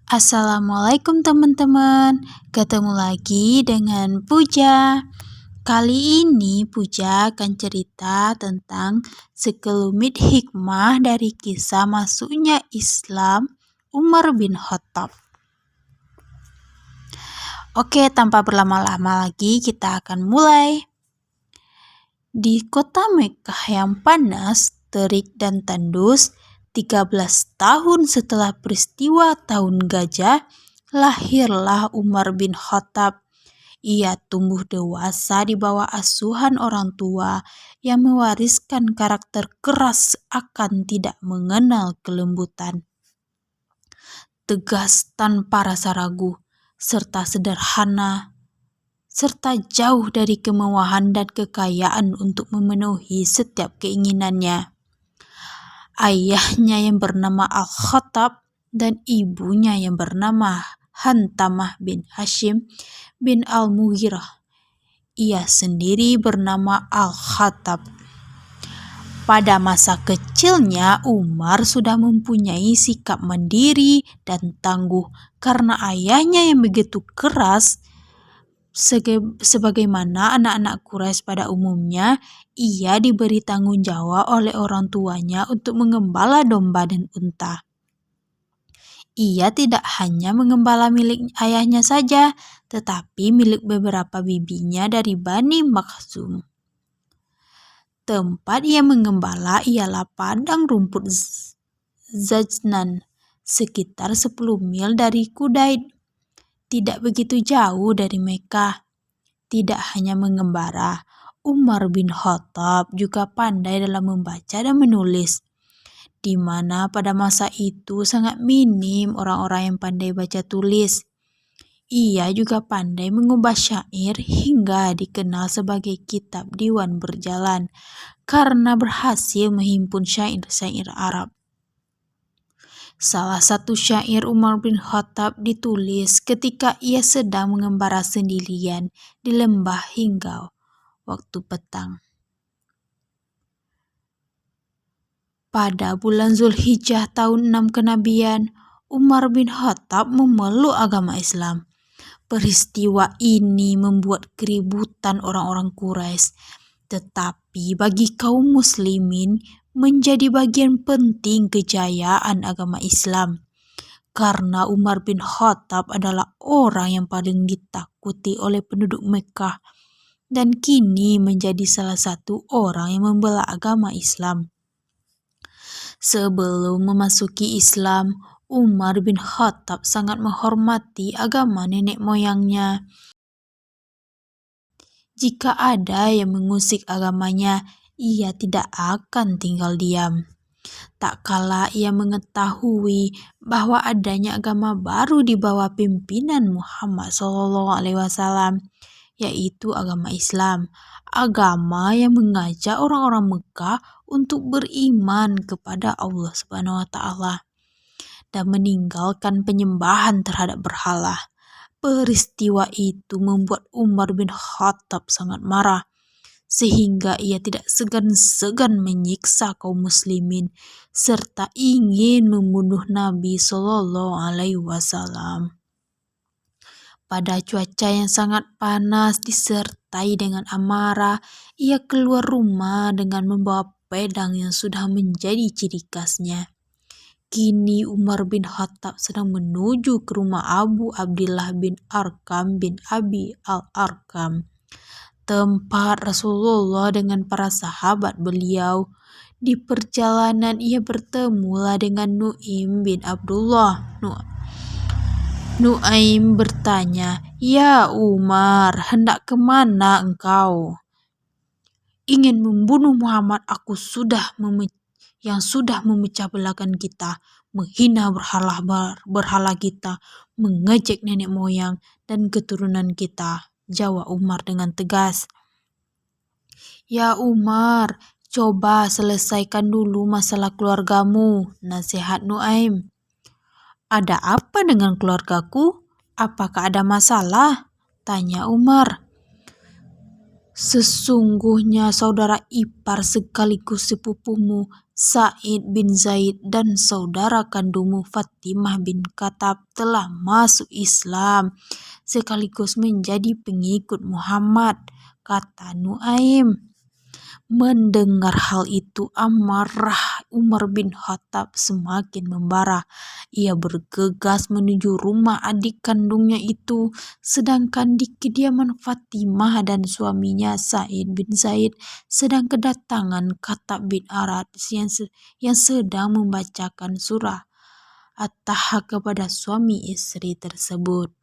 Assalamualaikum teman-teman, ketemu lagi dengan Puja. Kali ini Puja akan cerita tentang sekelumit hikmah dari kisah masuknya Islam Umar bin Khattab. Oke, tanpa berlama-lama lagi kita akan mulai. Di kota Mekkah yang panas, terik dan tandus, 13 tahun setelah peristiwa Tahun Gajah, lahirlah Umar bin Khattab. Ia tumbuh dewasa di bawah asuhan orang tua yang mewariskan karakter keras akan tidak mengenal kelembutan. Tegas tanpa rasa ragu, serta sederhana, serta jauh dari kemewahan dan kekayaan untuk memenuhi setiap keinginannya. Ayahnya yang bernama Al-Khattab dan ibunya yang bernama Hantamah bin Hashim bin Al-Mughirah. Ia sendiri bernama Al-Khattab. Pada masa kecilnya, Umar sudah mempunyai sikap mandiri dan tangguh karena ayahnya yang begitu keras. Sebagaimana anak-anak Quraisy pada umumnya, ia diberi tanggung jawab oleh orang tuanya untuk mengembala domba dan unta. Ia tidak hanya mengembala milik ayahnya saja, tetapi milik beberapa bibinya dari Bani Makhzum. Tempat ia mengembala ialah padang rumput Zajnan, sekitar 10 mil dari Kudaid. Tidak begitu jauh dari Mekkah. Tidak hanya mengembara, Umar bin Khattab juga pandai dalam membaca dan menulis, di mana pada masa itu sangat minim orang-orang yang pandai baca tulis. Ia juga pandai mengubah syair hingga dikenal sebagai kitab diwan berjalan karena berhasil menghimpun syair-syair Arab. Salah satu syair Umar bin Khattab ditulis ketika ia sedang mengembara sendirian di lembah hingga waktu petang. Pada bulan Zulhijjah tahun 6 kenabian, Umar bin Khattab memeluk agama Islam. Peristiwa ini membuat keributan orang-orang Quraisy, tetapi bagi kaum muslimin menjadi bagian penting kejayaan agama Islam, karena Umar bin Khattab adalah orang yang paling ditakuti oleh penduduk Mekkah dan kini menjadi salah satu orang yang membela agama Islam. Sebelum memasuki Islam, Umar bin Khattab sangat menghormati agama nenek moyangnya. Jika ada yang mengusik agamanya, ia tidak akan tinggal diam. Tak kala ia mengetahui bahwa adanya agama baru di bawah pimpinan Muhammad SAW, yaitu agama Islam, agama yang mengajak orang-orang Mekah untuk beriman kepada Allah SWT dan meninggalkan penyembahan terhadap berhala. Peristiwa itu membuat Umar bin Khattab sangat marah, sehingga ia tidak segan-segan menyiksa kaum muslimin serta ingin membunuh Nabi SAW. Pada cuaca yang sangat panas disertai dengan amarah, ia keluar rumah dengan membawa pedang yang sudah menjadi ciri khasnya. Kini Umar bin Khattab sedang menuju ke rumah Abu Abdillah bin Arkam bin Abi al-Arkam, tempat Rasulullah dengan para sahabat beliau. Di perjalanan ia bertemulah dengan Nu'aim bin Abdullah. Nu'aim bertanya, "Ya Umar, hendak kemana engkau?" "Ingin membunuh Muhammad yang sudah memecah belahkan kita, menghina berhala kita, mengejek nenek moyang dan keturunan kita," jawab Umar dengan tegas. "Ya Umar, coba selesaikan dulu masalah keluargamu," nasihat Nu'aim. "Ada apa dengan keluargaku? Apakah ada masalah?" tanya Umar. "Sesungguhnya saudara ipar sekaligus sepupumu Sa'id bin Zaid dan saudara kandungmu Fatimah bin Khattab telah masuk Islam sekaligus menjadi pengikut Muhammad, kata Nuaim. Mendengar hal itu, amarah Umar bin Khattab semakin membara. Ia bergegas menuju rumah adik kandungnya itu, sedangkan di kediaman Fatimah dan suaminya Sa'id bin Zaid sedang kedatangan Khattab bin Arad yang sedang membacakan surah At-Taha kepada suami istri tersebut.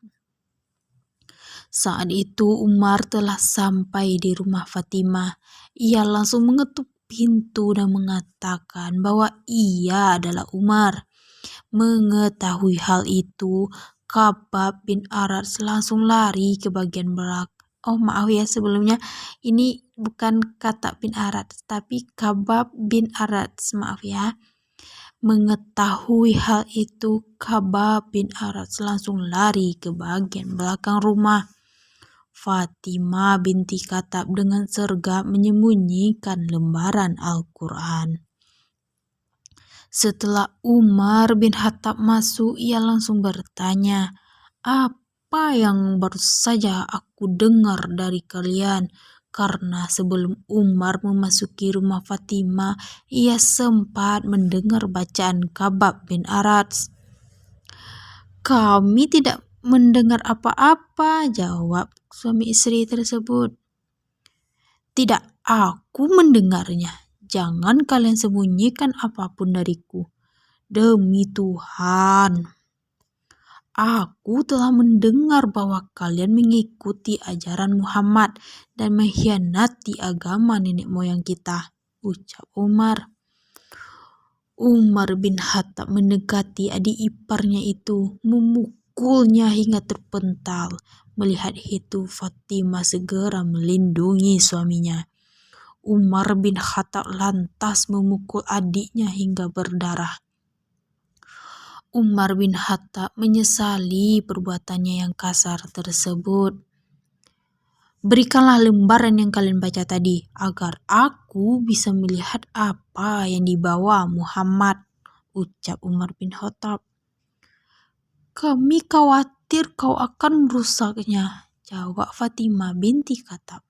Saat itu Umar telah sampai di rumah Fatimah. Ia langsung mengetuk pintu dan mengatakan bahwa ia adalah Umar. Mengetahui hal itu, Khabbab bin Arad langsung lari ke bagian belakang. Oh maaf ya, sebelumnya ini bukan Khattab bin Arad, tapi Khabbab bin Arad, maaf ya. Mengetahui hal itu, Khabbab bin Arad langsung lari ke bagian belakang rumah. Fatimah binti Khattab dengan sergap menyembunyikan lembaran Al-Quran. Setelah Umar bin Khattab masuk, ia langsung bertanya, "Apa yang baru saja aku dengar dari kalian?" Karena sebelum Umar memasuki rumah Fatimah, ia sempat mendengar bacaan Khabbab bin Arad. "Kami tidak mendengar apa-apa," jawab suami istri tersebut. "Tidak, aku mendengarnya. Jangan kalian sembunyikan apapun dariku. Demi Tuhan, aku telah mendengar bahwa kalian mengikuti ajaran Muhammad dan mengkhianati agama nenek moyang kita," ucap Umar. Umar bin Khattab mendekati adik iparnya itu, memukulnya hingga terpental. Melihat itu, Fatimah segera melindungi suaminya. Umar bin Khattab lantas memukul adiknya hingga berdarah. Umar bin Khattab menyesali perbuatannya yang kasar tersebut. "Berikanlah lembaran yang kalian baca tadi, agar aku bisa melihat apa yang dibawa Muhammad," ucap Umar bin Khattab. "Kami khawatir kau akan merusaknya," jawab Fatimah binti Khattab.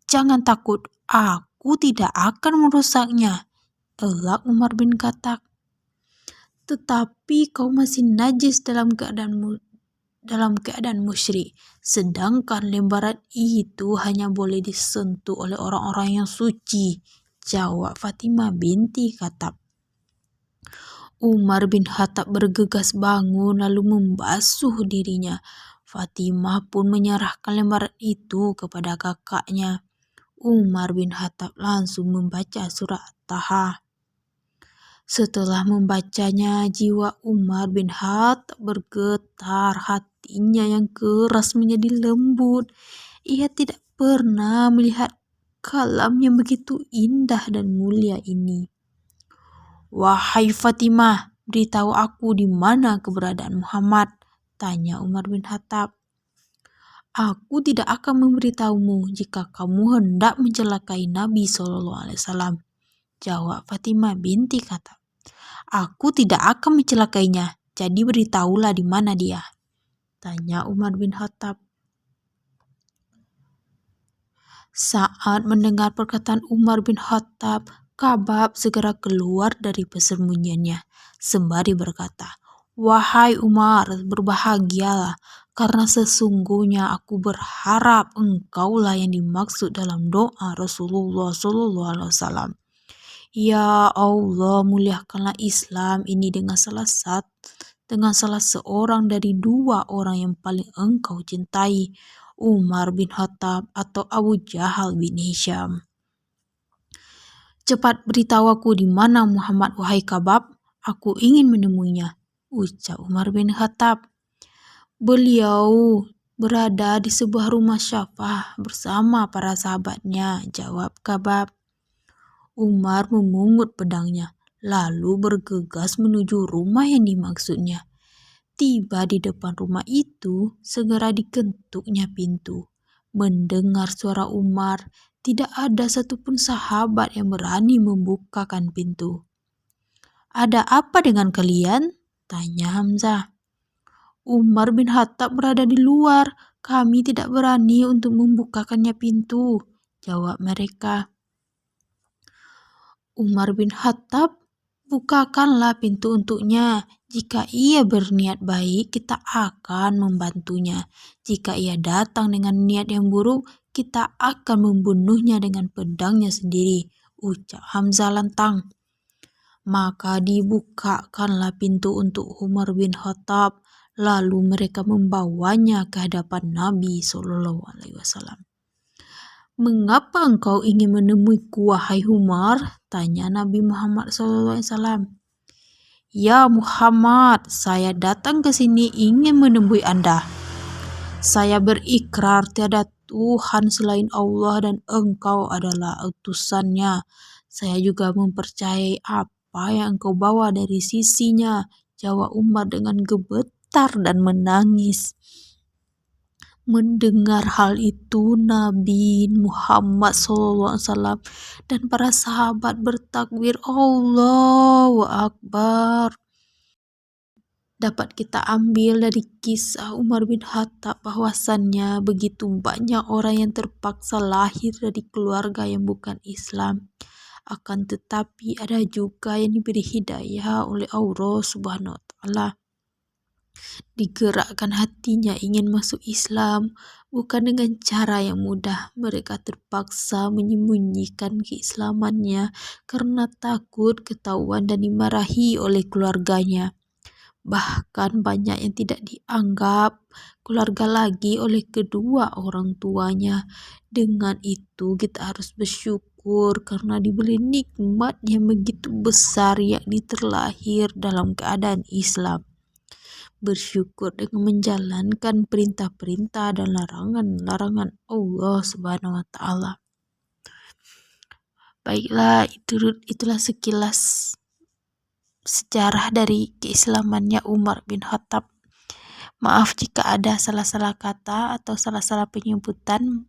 "Jangan takut, aku tidak akan merusaknya," elak Umar bin Khattab. "Tetapi kau masih najis dalam keadaan musyrik, sedangkan lembaran itu hanya boleh disentuh oleh orang-orang yang suci," jawab Fatimah binti Khattab. Umar bin Khattab bergegas bangun lalu membasuh dirinya. Fatimah pun menyerahkan lembaran itu kepada kakaknya. Umar bin Khattab langsung membaca surah At-Taha. Setelah membacanya, jiwa Umar bin Khattab bergetar, hatinya yang keras menjadi lembut. Ia tidak pernah melihat kalam yang begitu indah dan mulia ini. "Wahai Fatimah, beritahu aku di mana keberadaan Muhammad," tanya Umar bin Khattab. "Aku tidak akan memberitahumu jika kamu hendak mencelakai Nabi SAW," jawab Fatimah binti Khattab. "Aku tidak akan mencelakainya, jadi beritahulah di mana dia," tanya Umar bin Khattab. Saat mendengar perkataan Umar bin Khattab, Khabbab segera keluar dari persembunyiannya sembari berkata, "Wahai Umar, berbahagialah, karena sesungguhnya aku berharap engkaulah yang dimaksud dalam doa Rasulullah SAW. Ya Allah, muliakanlah Islam ini dengan salah seorang dari dua orang yang paling engkau cintai, Umar bin Khattab atau Abu Jahal bin Hisham. Cepat beritahu aku di mana Muhammad, wahai Khabbab. Aku ingin menemuinya," ucap Umar bin Khattab. "Beliau berada di sebuah rumah syafah bersama para sahabatnya," jawab Khabbab. Umar memungut pedangnya, lalu bergegas menuju rumah yang dimaksudnya. Tiba di depan rumah itu, segera diketuknya pintu. Mendengar suara Umar, Tidak ada satupun sahabat yang berani membukakan pintu. "Ada apa dengan kalian?" tanya Hamzah. "Umar bin Khattab berada di luar. Kami tidak berani untuk membukakannya pintu," jawab mereka. Umar bin Khattab, "Bukakanlah pintu untuknya. Jika ia berniat baik, kita akan membantunya. Jika ia datang dengan niat yang buruk, kita akan membunuhnya dengan pedangnya sendiri," ucap Hamzah lantang. Maka dibukakanlah pintu untuk Umar bin Khattab, lalu mereka membawanya ke hadapan Nabi SAW. "Mengapa engkau ingin menemuiku, wahai Umar?" tanya Nabi Muhammad SAW. "Ya Muhammad, saya datang ke sini ingin menemui Anda. Saya berikrar tiada Tuhan selain Allah dan engkau adalah utusannya. Saya juga mempercayai apa yang engkau bawa dari sisinya," jawab Umar dengan gemetar dan menangis. Mendengar hal itu, Nabi Muhammad SAW dan para sahabat bertakbir, "Allahu Akbar." Dapat kita ambil dari kisah Umar bin Khattab bahwasannya begitu banyak orang yang terpaksa lahir dari keluarga yang bukan Islam. Akan tetapi ada juga yang diberi hidayah oleh Allah Subhanahu wa Ta'ala. Digerakkan hatinya ingin masuk Islam, bukan dengan cara yang mudah. Mereka terpaksa menyembunyikan keislamannya karena takut ketahuan dan dimarahi oleh keluarganya. Bahkan banyak yang tidak dianggap keluarga lagi oleh kedua orang tuanya. Dengan itu kita harus bersyukur karena diberi nikmat yang begitu besar, yakni terlahir dalam keadaan Islam. Bersyukur dengan menjalankan perintah-perintah dan larangan-larangan Allah Subhanahu wa Ta'ala. Baiklah, itulah sekilas sejarah dari keislamannya Umar bin Khattab. Maaf jika ada salah-salah kata atau salah-salah penyebutan.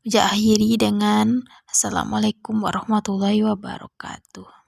Uja akhiri dengan Assalamualaikum warahmatullahi wabarakatuh.